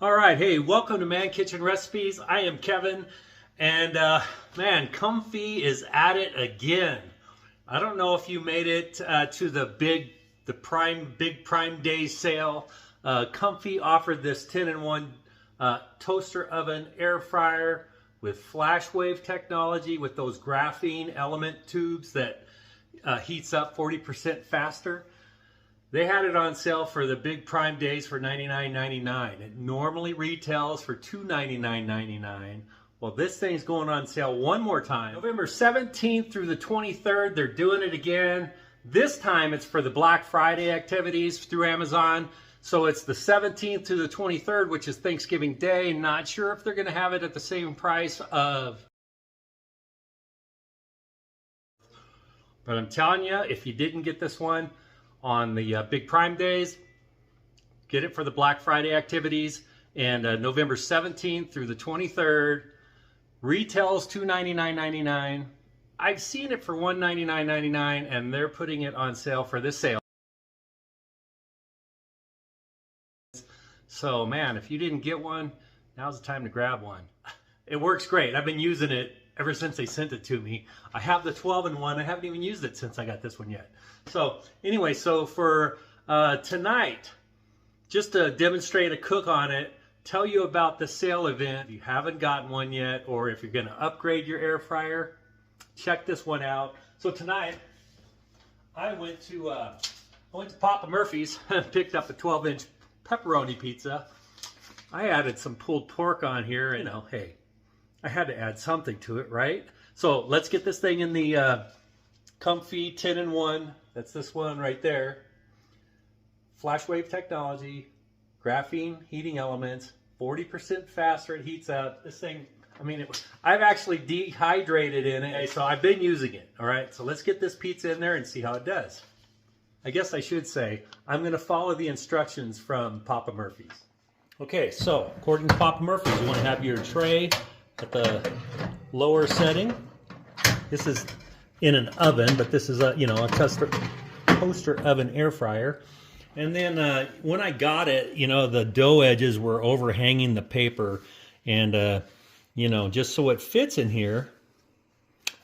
All right, hey, welcome to Man Kitchen Recipes. I am Kevin, and man, Comfee is at it again. I don't know if you made it to the big Prime Day sale. Comfee offered this 10-in-1 toaster oven air fryer with Flashwave technology with those graphene element tubes that heats up 40% faster. They had it on sale for the big Prime Days for $99.99. It normally retails for $299.99. Well, this thing's going on sale one more time. November 17th through the 23rd, they're doing it again. This time it's for the Black Friday activities through Amazon. So it's the 17th to the 23rd, which is Thanksgiving Day. Not sure if they're going to have it at the same price of... But I'm telling you, if you didn't get this one on the big Prime Days, get it for the Black Friday activities. And November 17th through the 23rd, retails $299.99. I've seen it for $199.99, and they're putting it on sale for this sale. So man, if you didn't get one, now's the time to grab one. It works great. I've been using it ever since they sent it to me. I have the 12-in-1. I haven't even used it since I got this one yet. So anyway, so for tonight, just to demonstrate a cook on it, tell you about the sale event. If you haven't gotten one yet, or if you're going to upgrade your air fryer, check this one out. So tonight, I went to Papa Murphy's and picked up a 12-inch pepperoni pizza. I added some pulled pork on here, and hey, I had to add something to it, right? So let's get this thing in the Comfee 10-in-1. That's this one right there. Flashwave technology, graphene heating elements, 40% faster it heats up. This thing, I mean, I've actually dehydrated in it, so I've been using it, all right? So let's get this pizza in there and see how it does. I guess I should say, I'm gonna follow the instructions from Papa Murphy's. Okay, so according to Papa Murphy's, you wanna have your tray at the lower setting. This is in an oven, but this is a toaster oven air fryer. And then when I got it, the dough edges were overhanging the paper, and just so it fits in here,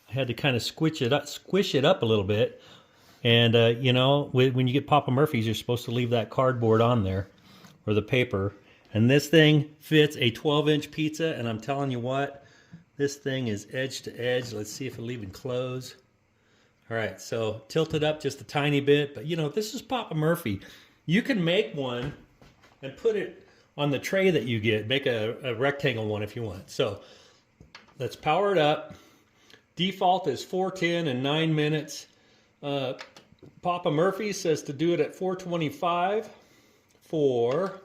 I had to kind of squish it up a little bit. And when you get Papa Murphy's, you're supposed to leave that cardboard on there, or the paper. And this thing fits a 12-inch pizza, and I'm telling you what, this thing is edge to edge. Let's see if it'll even close. All right, so tilt it up just a tiny bit, but this is Papa Murphy. You can make one and put it on the tray that you get. Make a rectangle one if you want. So let's power it up. Default is 410 and 9 minutes. Papa Murphy says to do it at 425 for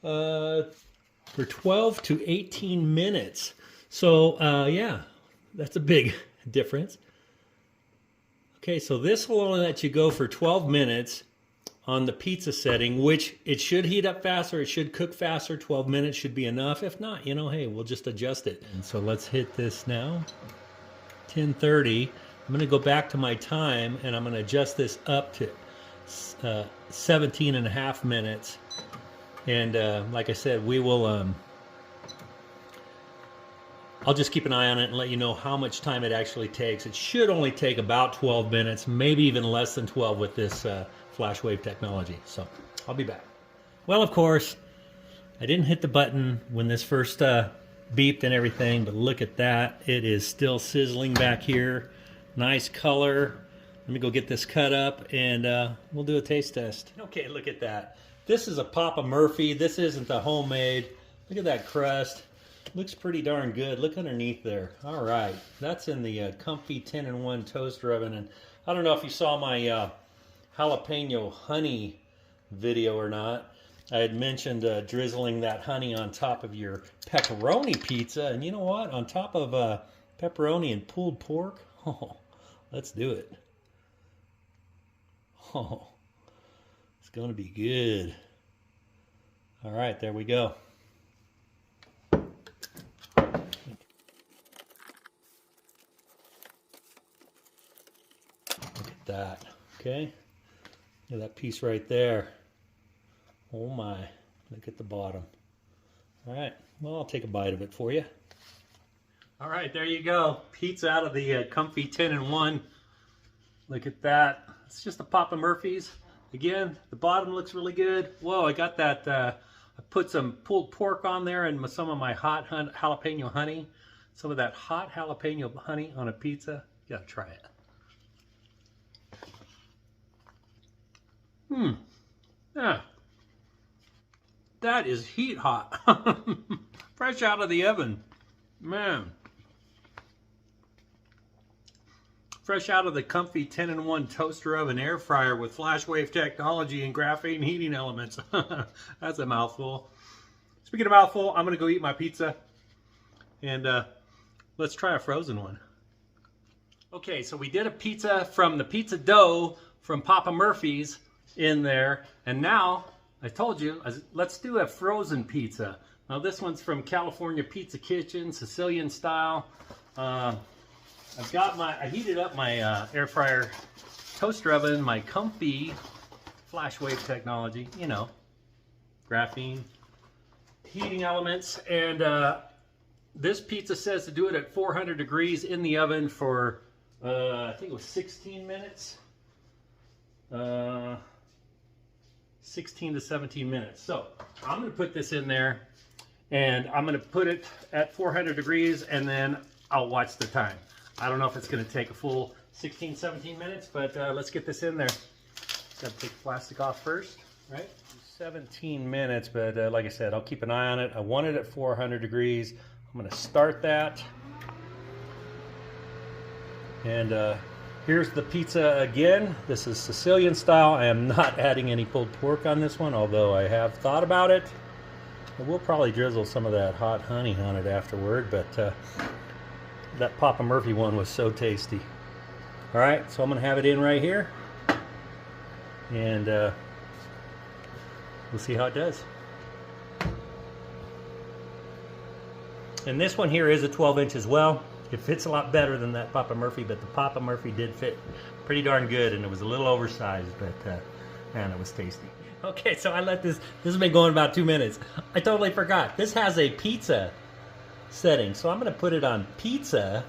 12 to 18 minutes. So yeah, that's a big difference. Okay, so this will only let you go for 12 minutes on the pizza setting, which it should heat up faster, it should cook faster. 12 minutes should be enough. If not, hey, we'll just adjust it. And so let's hit this now. 10:30. I'm going to go back to my time, and I'm going to adjust this up to 17.5 minutes. And like I said, we will... I'll just keep an eye on it and let you know how much time it actually takes. It should only take about 12 minutes, maybe even less than 12 with this Flashwave technology. So I'll be back. Well, of course, I didn't hit the button when this first beeped and everything, but look at that. It is still sizzling back here. Nice color. Let me go get this cut up, and we'll do a taste test. Okay, look at that. This is a Papa Murphy. This isn't the homemade. Look at that crust. Looks pretty darn good. Look underneath there. All right, that's in the Comfee 10-in-1 toaster oven. And I don't know if you saw my jalapeno honey video or not. I had mentioned drizzling that honey on top of your pepperoni pizza. And you know what? On top of pepperoni and pulled pork, oh, let's do it. Oh, it's going to be good. All right, there we go. That okay, yeah, that piece right there. Oh my, look at the bottom. All right, well, I'll take a bite of it for you. All right, there you go. Pizza out of the Comfee 10-in-1. Look at that. It's just a Papa Murphy's. Again, the bottom looks really good. Whoa, I got that, I put some pulled pork on there and some of my hot jalapeno honey. Some of that hot jalapeno honey on a pizza. You gotta try it. Yeah. That is heat hot. Fresh out of the oven. Man. Fresh out of the Comfee 10-in-1 toaster oven air fryer with Flashwave technology and graphene heating elements. That's a mouthful. Speaking of mouthful, I'm going to go eat my pizza. And let's try a frozen one. Okay, so we did a pizza from the pizza dough from Papa Murphy's in there. And now, I told you, let's do a frozen pizza. Now this one's from California Pizza Kitchen, Sicilian style. I heated up my air fryer toaster oven, my Comfee Flashwave technology, you know, graphene heating elements. And this pizza says to do it at 400 degrees in the oven for, I think it was 16 minutes. 16 to 17 minutes. So I'm going to put this in there and I'm going to put it at 400 degrees and then I'll watch the time. I don't know if it's going to take a full 16, 17 minutes, but let's get this in there. Got to take the plastic off first, right? 17 minutes, but like I said, I'll keep an eye on it. I want it at 400 degrees. I'm going to start that. And here's the pizza again. This is Sicilian style. I am not adding any pulled pork on this one, although I have thought about it. We'll probably drizzle some of that hot honey on it afterward, but that Papa Murphy one was so tasty. All right, so I'm gonna have it in right here, and we'll see how it does. And this one here is a 12-inch as well. It fits a lot better than that Papa Murphy, but the Papa Murphy did fit pretty darn good, and it was a little oversized, but man, it was tasty. Okay, so I let this has been going about 2 minutes. I totally forgot. This has a pizza setting, so I'm going to put it on pizza.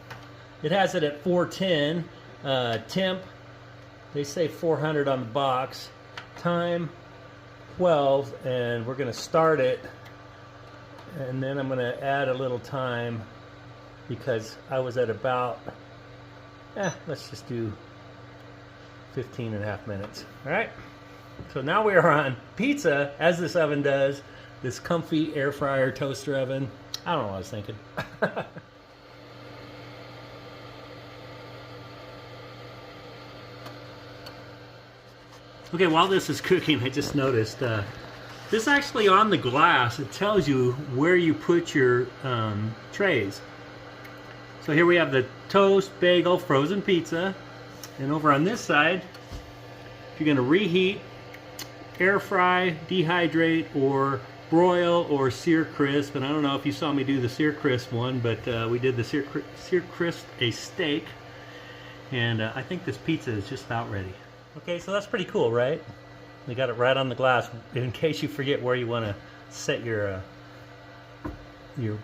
It has it at 410 temp. They say 400 on the box. Time 12, and we're going to start it, and then I'm going to add a little time because I was at about let's just do 15.5 minutes. All right, so now we are on pizza, as this oven does, this Comfee air fryer toaster oven. I don't know what I was thinking. Okay, while this is cooking, I just noticed this actually on the glass, it tells you where you put your trays. So here we have the toast, bagel, frozen pizza. And over on this side, if you're going to reheat, air fry, dehydrate, or broil, or sear crisp. And I don't know if you saw me do the sear crisp one, but we did the sear crisp a steak. And I think this pizza is just about ready. Okay, so that's pretty cool, right? They got it right on the glass in case you forget where you want to set your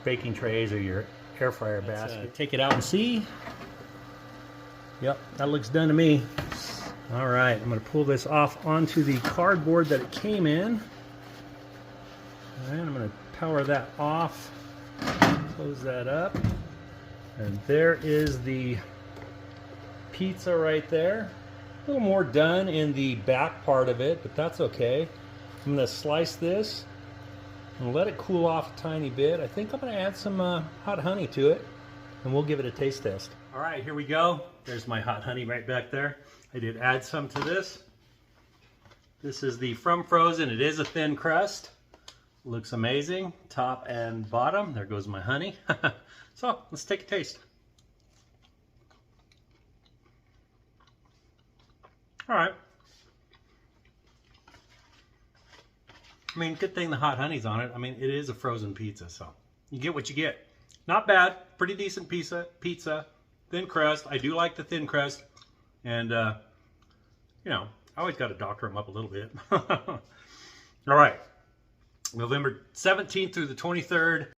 baking trays or your air fryer basket. Take it out and see. Yep, that looks done to me. All right, I'm going to pull this off onto the cardboard that it came in. And I'm going to power that off. Close that up. And there is the pizza right there. A little more done in the back part of it, but that's okay. I'm going to slice this and let it cool off a tiny bit. I think I'm going to add some hot honey to it, and we'll give it a taste test. All right, here we go. There's my hot honey right back there. I did add some to this. This is the From Frozen. It is a thin crust. Looks amazing, top and bottom. There goes my honey. So let's take a taste. All right. I mean, good thing the hot honey's on it. I mean, it is a frozen pizza, so you get what you get. Not bad, pretty decent pizza. Thin crust. I do like the thin crust, and you know, I always got to doctor them up a little bit. All right. November 17th through the 23rd.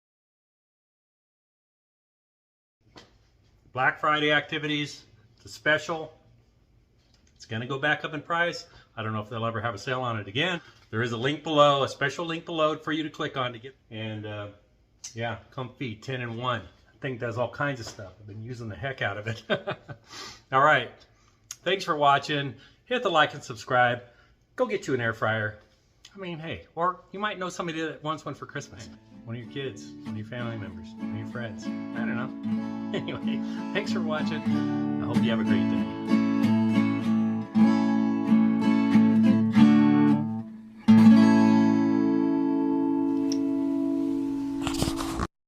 Black Friday activities. It's a special. It's going to go back up in price. I don't know if they'll ever have a sale on it again. There is a link below, a special link below for you to click on to get. And yeah, Comfee 10-in-1. That thing does all kinds of stuff. I've been using the heck out of it. All right. Thanks for watching. Hit the like and subscribe. Go get you an air fryer. I mean, hey, or you might know somebody that wants one for Christmas. One of your kids, one of your family members, one of your friends. I don't know. Anyway, thanks for watching. I hope you have a great day.